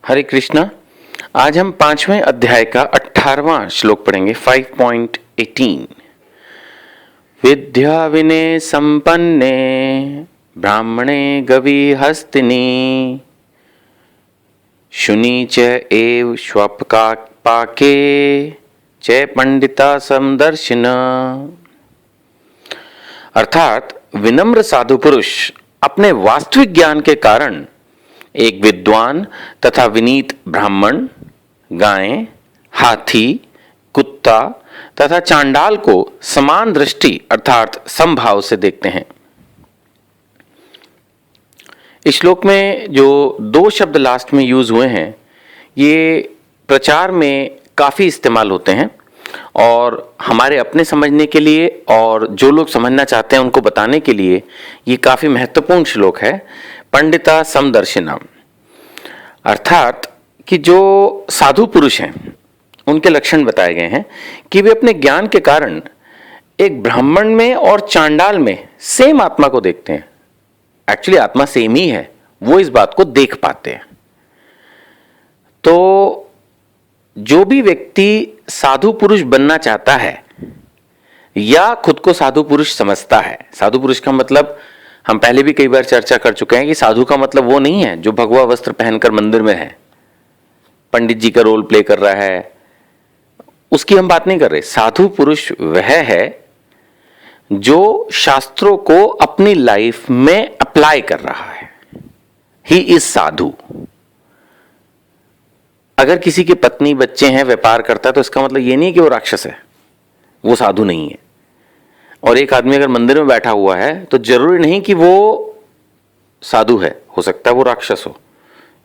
हरे कृष्णा। आज हम 5वें अध्याय का 18वां श्लोक पढ़ेंगे। 5.18 विद्या विनय संपन्ने ब्राह्मणे गवी हस्तिनी शुनि च एव श्वपका पाके च पंडिता समदर्शिन। अर्थात विनम्र साधु पुरुष अपने वास्तविक ज्ञान के कारण एक विद्वान तथा विनीत ब्राह्मण, गाय, हाथी, कुत्ता तथा चांडाल को समान दृष्टि अर्थात समभाव से देखते हैं। इस श्लोक में जो दो शब्द लास्ट में यूज हुए हैं ये प्रचार में काफी इस्तेमाल होते हैं और हमारे अपने समझने के लिए और जो लोग समझना चाहते हैं उनको बताने के लिए ये काफी महत्वपूर्ण श्लोक है। पंडिता समदर्शिनम अर्थात कि जो साधु पुरुष हैं उनके लक्षण बताए गए हैं कि वे अपने ज्ञान के कारण एक ब्राह्मण में और चांडाल में सेम आत्मा को देखते हैं। एक्चुअली आत्मा सेम ही है, वो इस बात को देख पाते हैं। तो जो भी व्यक्ति साधु पुरुष बनना चाहता है या खुद को साधु पुरुष समझता है, साधु पुरुष का मतलब हम पहले भी कई बार चर्चा कर चुके हैं कि साधु का मतलब वो नहीं है जो भगवा वस्त्र पहनकर मंदिर में है, पंडित जी का रोल प्ले कर रहा है, उसकी हम बात नहीं कर रहे। साधु पुरुष वह है जो शास्त्रों को अपनी लाइफ में अप्लाई कर रहा है। ही इज साधु। अगर किसी की पत्नी बच्चे हैं, व्यापार करता है, तो इसका मतलब ये नहीं कि वो राक्षस है, वो साधु नहीं है। और एक आदमी अगर मंदिर में बैठा हुआ है तो जरूरी नहीं कि वो साधु है, हो सकता है वो राक्षस हो,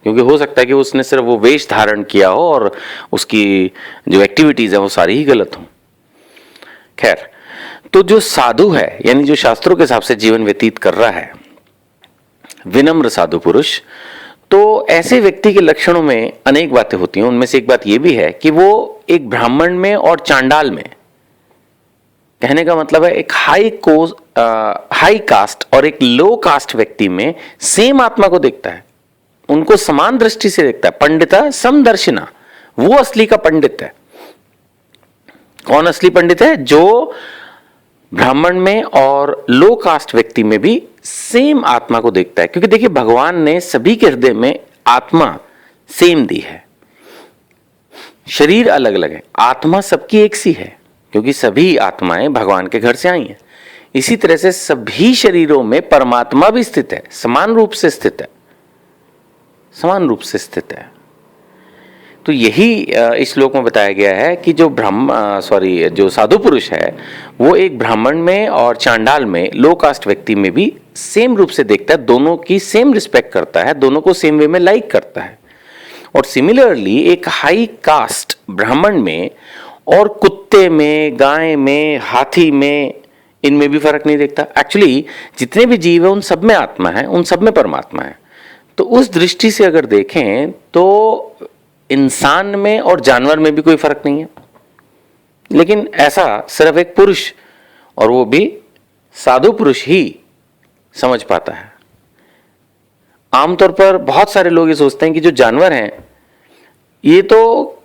क्योंकि हो सकता है कि उसने सिर्फ वो वेश धारण किया हो और उसकी जो एक्टिविटीज है वो सारी ही गलत हो। खैर, तो जो साधु है यानी जो शास्त्रों के हिसाब से जीवन व्यतीत कर रहा है, विनम्र साधु पुरुष, तो ऐसे व्यक्ति के लक्षणों में अनेक बातें होती हैं। उनमें से एक बात यह भी है कि वो एक ब्राह्मण में और चांडाल में, कहने का मतलब है एक हाई कास्ट और एक लो कास्ट व्यक्ति में सेम आत्मा को देखता है, उनको समान दृष्टि से देखता है। पंडिता समदर्शिना, वो असली का पंडित है। कौन असली पंडित है? जो ब्राह्मण में और लो कास्ट व्यक्ति में भी सेम आत्मा को देखता है। क्योंकि देखिए, भगवान ने सभी के हृदय में आत्मा सेम दी है, शरीर अलग अलग है, आत्मा सबकी एक सी है, क्योंकि सभी आत्माएं भगवान के घर से आई हैं। इसी तरह से सभी शरीरों में परमात्मा भी स्थित है, समान रूप से स्थित है, समान रूप से स्थित है। तो यही इस श्लोक में बताया गया है कि जो साधु पुरुष है वो एक ब्राह्मण में और चांडाल में, लो कास्ट व्यक्ति में भी सेम रूप से देखता है, दोनों की सेम रिस्पेक्ट करता है, दोनों को सेम वे में लाइक करता है। और सिमिलरली एक हाई कास्ट ब्राह्मण में और कुत्ते में, गाय में, हाथी में, इनमें भी फर्क नहीं देखता। एक्चुअली जितने भी जीव हैं उन सब में आत्मा है, उन सब में परमात्मा है। तो उस दृष्टि से अगर देखें तो इंसान में और जानवर में भी कोई फर्क नहीं है। लेकिन ऐसा सिर्फ एक पुरुष, और वो भी साधु पुरुष ही समझ पाता है। आमतौर पर बहुत सारे लोग ये सोचते हैं कि जो जानवर हैं ये तो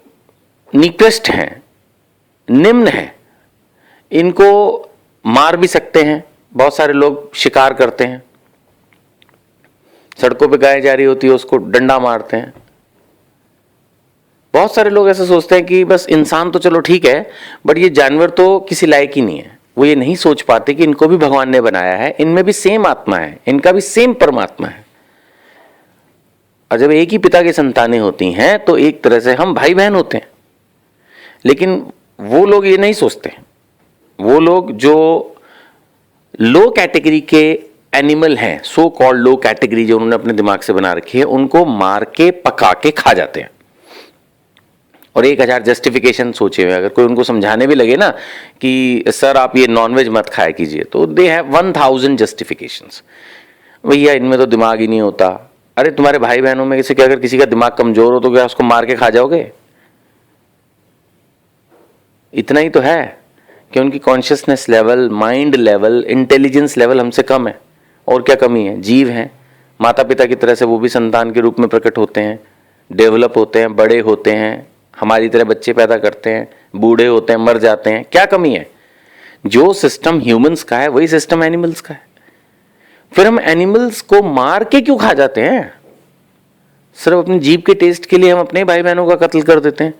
निकृष्ट हैं, निम्न है, इनको मार भी सकते हैं। बहुत सारे लोग शिकार करते हैं, सड़कों पे गाय जा रही होती है उसको डंडा मारते हैं। बहुत सारे लोग ऐसा सोचते हैं कि बस इंसान तो चलो ठीक है, बट ये जानवर तो किसी लायक ही नहीं है। वो ये नहीं सोच पाते कि इनको भी भगवान ने बनाया है, इनमें भी सेम आत्मा है, इनका भी सेम परमात्मा है। और जब एक ही पिता की संतानें होती हैं तो एक तरह से हम भाई बहन होते हैं। लेकिन वो लोग ये नहीं सोचते। वो लोग जो लो कैटेगरी के एनिमल हैं, सो कॉल्ड लो कैटेगरी जो उन्होंने अपने दिमाग से बना रखी है, उनको मार के पका के खा जाते हैं। और 1000 जस्टिफिकेशन सोचे हुए, अगर कोई उनको समझाने भी लगे ना कि सर आप ये नॉनवेज मत खाया कीजिए, तो दे हैव 1000 जस्टिफिकेशंस। भैया इनमें तो दिमाग ही नहीं होता। अरे तुम्हारे भाई बहनों में से क्या अगर किसी का दिमाग कमजोर हो तो क्या उसको मार के खा जाओगे? इतना ही तो है कि उनकी consciousness level, mind level, intelligence level हमसे कम है। और क्या कमी है? जीव हैं, माता पिता की तरह से वो भी संतान के रूप में प्रकट होते हैं, डेवलप होते हैं, बड़े होते हैं, हमारी तरह बच्चे पैदा करते हैं, बूढ़े होते हैं, मर जाते हैं, क्या कमी है? जो सिस्टम ह्यूमंस का है वही सिस्टम एनिमल्स का है। फिर हम एनिमल्स को मार के क्यों खा जाते हैं? सिर्फ अपनी जीभ के टेस्ट के लिए हम अपने भाई बहनों का कत्ल कर देते हैं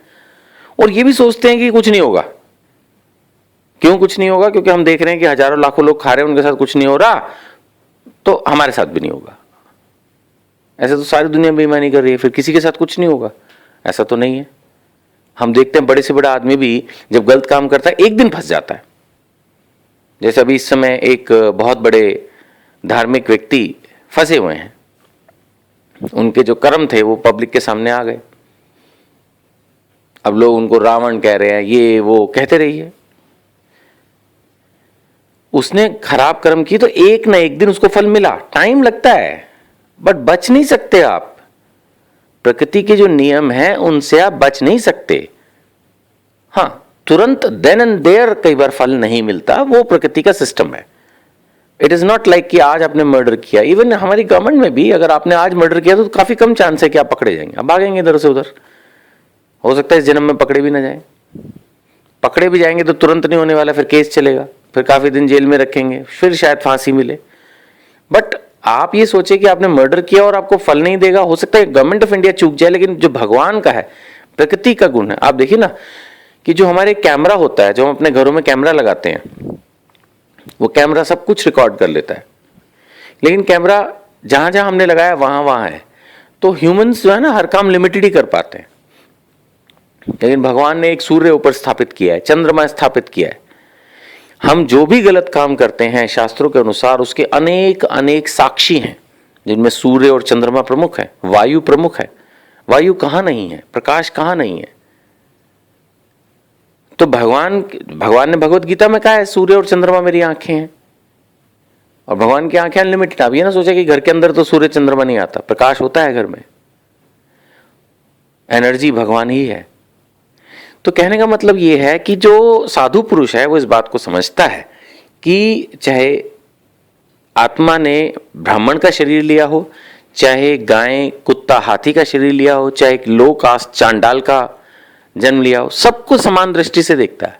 और ये भी सोचते हैं कि कुछ नहीं होगा। क्यों कुछ नहीं होगा? क्योंकि हम देख रहे हैं कि हजारों लाखों लोग खा रहे हैं, उनके साथ कुछ नहीं हो रहा, तो हमारे साथ भी नहीं होगा। ऐसे तो सारी दुनिया बेईमानी कर रही है, फिर किसी के साथ कुछ नहीं होगा, ऐसा तो नहीं है। हम देखते हैं बड़े से बड़ा आदमी भी जब गलत काम करता है एक दिन फंस जाता है। जैसे अभी इस समय एक बहुत बड़े धार्मिक व्यक्ति फंसे हुए हैं, उनके जो कर्म थे वो पब्लिक के सामने आ गए। अब लोग उनको रावण कह रहे हैं, ये वो कहते रहिए। उसने खराब कर्म की तो एक ना एक दिन उसको फल मिला, टाइम लगता है, बट बच नहीं सकते आप। प्रकृति के जो नियम हैं उनसे आप बच नहीं सकते। हाँ, तुरंत देन एंड देयर कई बार फल नहीं मिलता, वो प्रकृति का सिस्टम है। इट इज नॉट लाइक कि आज आपने मर्डर किया, इवन हमारी गवर्नमेंट में भी अगर आपने आज मर्डर किया तो काफी कम चांस है कि आप पकड़े जाएंगे। आप भागेंगे इधर से उधर, हो सकता है इस जन्म में पकड़े भी ना जाए। पकड़े भी जाएंगे तो तुरंत नहीं होने वाला, फिर केस चलेगा, फिर काफी दिन जेल में रखेंगे, फिर शायद फांसी मिले। बट आप ये सोचे कि आपने मर्डर किया और आपको फल नहीं देगा। हो सकता है गवर्नमेंट ऑफ इंडिया चूक जाए, लेकिन जो भगवान का है, प्रकृति का गुण है। आप देखिए ना कि जो हमारे कैमरा होता है, जो हम अपने घरों में कैमरा लगाते हैं, वो कैमरा सब कुछ रिकॉर्ड कर लेता है, लेकिन कैमरा जहां जहां हमने लगाया वहां वहां है। तो ह्यूमंस जो है ना हर काम लिमिटेड ही कर पाते हैं, लेकिन भगवान ने एक सूर्य ऊपर स्थापित किया है, चंद्रमा स्थापित किया है। हम जो भी गलत काम करते हैं शास्त्रों के अनुसार उसके अनेक अनेक साक्षी हैं, जिनमें सूर्य और चंद्रमा प्रमुख है, वायु प्रमुख है। वायु कहां नहीं है, प्रकाश कहां नहीं है? तो भगवान ने भगवत गीता में कहा है सूर्य और चंद्रमा मेरी आंखें हैं, और भगवान की आंखें अनलिमिटेड। आप ये ना सोचे कि घर के अंदर तो सूर्य चंद्रमा नहीं आता, प्रकाश होता है घर में, एनर्जी भगवान ही है। तो कहने का मतलब ये है कि जो साधु पुरुष है वो इस बात को समझता है कि चाहे आत्मा ने ब्राह्मण का शरीर लिया हो, चाहे गाय कुत्ता हाथी का शरीर लिया हो, चाहे लो कास्ट चांडाल का जन्म लिया हो, सबको समान दृष्टि से देखता है,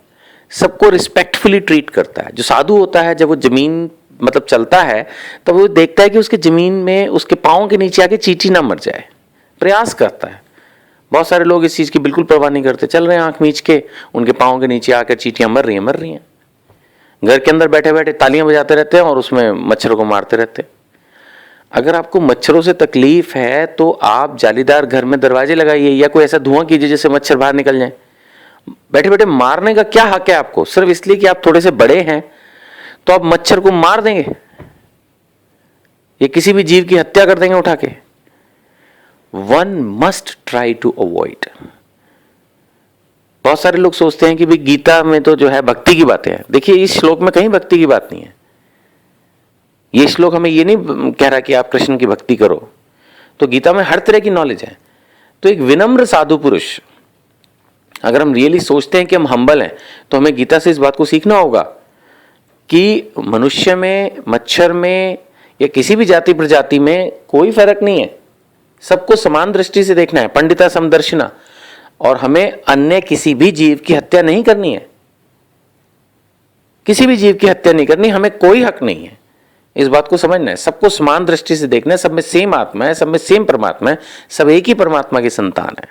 सबको रिस्पेक्टफुली ट्रीट करता है। जो साधु होता है जब वो जमीन मतलब चलता है तो वो देखता है कि उसके जमीन में उसके पाँव के नीचे आके चींटी ना मर जाए, प्रयास करता है। बहुत सारे लोग इस चीज की बिल्कुल परवाह नहीं करते, चल रहे हैं आंख मीच के, उनके पाँव के नीचे आकर चींटियां मर रही हैं। घर के अंदर बैठे बैठे तालियां बजाते रहते हैं और उसमें मच्छरों को मारते रहते हैं। अगर आपको मच्छरों से तकलीफ है तो आप जालीदार घर में दरवाजे लगाइए या कोई ऐसा धुआं कीजिए जिससे मच्छर बाहर निकल जाए। बैठे बैठे मारने का क्या हक है आपको? सिर्फ इसलिए कि आप थोड़े से बड़े हैं तो आप मच्छर को मार देंगे या किसी भी जीव की हत्या कर देंगे उठा के? One must try to avoid. बहुत सारे लोग सोचते हैं कि भाई गीता में तो जो है भक्ति की बातें हैं। देखिए इस श्लोक में कहीं भक्ति की बात नहीं है। ये श्लोक हमें ये नहीं कह रहा कि आप कृष्ण की भक्ति करो। तो गीता में हर तरह की नॉलेज है। तो एक विनम्र साधु पुरुष, अगर हम रियली सोचते हैं कि हम हम्बल हैं, तो हमें गीता से इस बात को सीखना होगा कि मनुष्य में, मच्छर में या किसी भी जाति प्रजाति में कोई फर्क नहीं है, सबको समान दृष्टि से देखना है, पंडिता समदर्शिना। और हमें अन्य किसी भी जीव की हत्या नहीं करनी है, किसी भी जीव की हत्या नहीं करनी, हमें कोई हक नहीं है। इस बात को समझना है, सबको समान दृष्टि से देखना है। सब में सेम आत्मा है, सब में सेम परमात्मा है, सब एक ही परमात्मा की संतान है।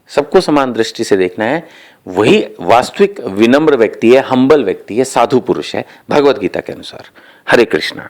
सबको समान दृष्टि से देखना है। वही वास्तविक विनम्र व्यक्ति है, हम्बल व्यक्ति है, साधु पुरुष है भगवत गीता के अनुसार। हरे कृष्णा।